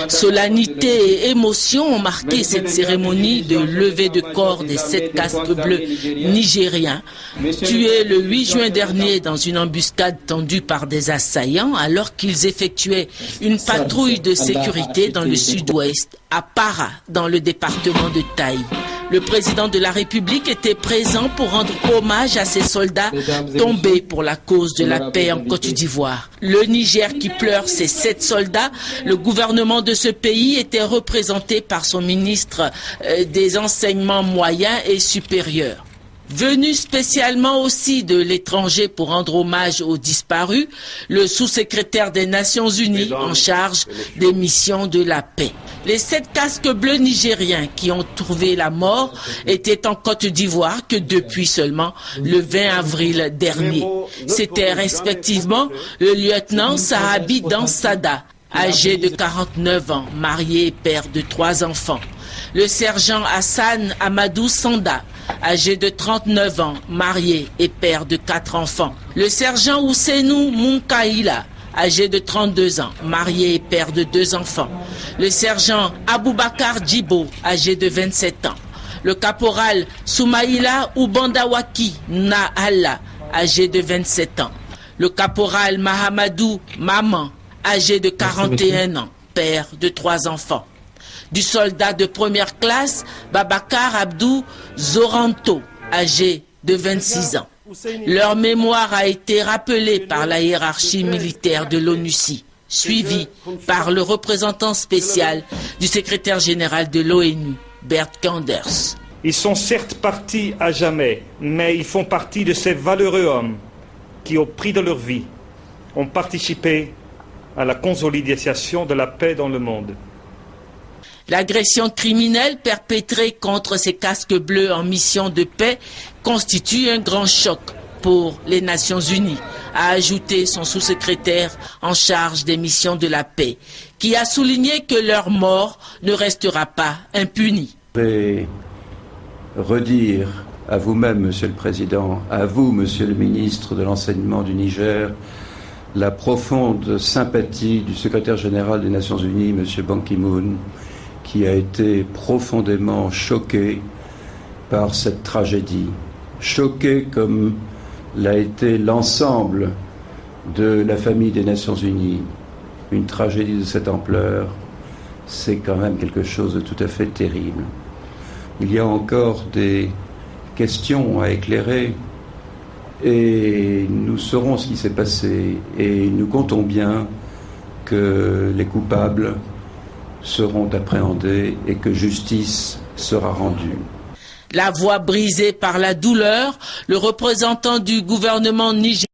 Solennité et émotion ont marqué cette cérémonie de levée de corps des 7 casques bleus nigériens, tués le 8 juin dernier dans une embuscade tendue par des assaillants alors qu'ils effectuaient une patrouille de sécurité dans le sud-ouest, à Para, dans le département de Taï. Le président de la République était présent pour rendre hommage à ces soldats tombés pour la cause de la paix en Côte d'Ivoire. Le Niger qui pleure ses 7 soldats, le gouvernement de ce pays était représenté par son ministre des enseignements moyens et supérieurs. Venu spécialement aussi de l'étranger pour rendre hommage aux disparus, le sous-secrétaire des Nations Unies en charge des missions de la paix. Les 7 casques bleus nigériens qui ont trouvé la mort étaient en Côte d'Ivoire que depuis seulement le 20 avril dernier. C'était respectivement le lieutenant Sahabi Dansada, âgé de 49 ans, marié et père de 3 enfants. Le sergent Hassan Amadou Sanda, âgé de 39 ans, marié et père de 4 enfants. Le sergent Ousseinou Munkaïla, âgé de 32 ans, marié et père de 2 enfants. Le sergent Aboubakar Djibo, âgé de 27 ans. Le caporal Soumaïla Oubandawaki Nahala, âgé de 27 ans. Le caporal Mahamadou Maman, âgé de 41 ans, père de 3 enfants. Du soldat de première classe, Babakar Abdou Zoranto, âgé de 26 ans. Leur mémoire a été rappelée par la hiérarchie militaire de l'ONUCI, suivie par le représentant spécial du secrétaire général de l'ONU, Bert Koenders. Ils sont certes partis à jamais, mais ils font partie de ces valeureux hommes qui, au prix de leur vie, ont participé à la consolidation de la paix dans le monde. L'agression criminelle perpétrée contre ces casques bleus en mission de paix constitue un grand choc pour les Nations Unies, a ajouté son sous-secrétaire en charge des missions de la paix, qui a souligné que leur mort ne restera pas impunie. Je vais redire à vous-même, Monsieur le Président, à vous, Monsieur le ministre de l'Enseignement du Niger, la profonde sympathie du secrétaire général des Nations Unies, Monsieur Ban Ki-moon, qui a été profondément choqué par cette tragédie. Choqué comme l'a été l'ensemble de la famille des Nations Unies. Une tragédie de cette ampleur, c'est quand même quelque chose de tout à fait terrible. Il y a encore des questions à éclairer et nous saurons ce qui s'est passé et nous comptons bien que les coupables seront appréhendés et que justice sera rendue. La voix brisée par la douleur, le représentant du gouvernement nigérien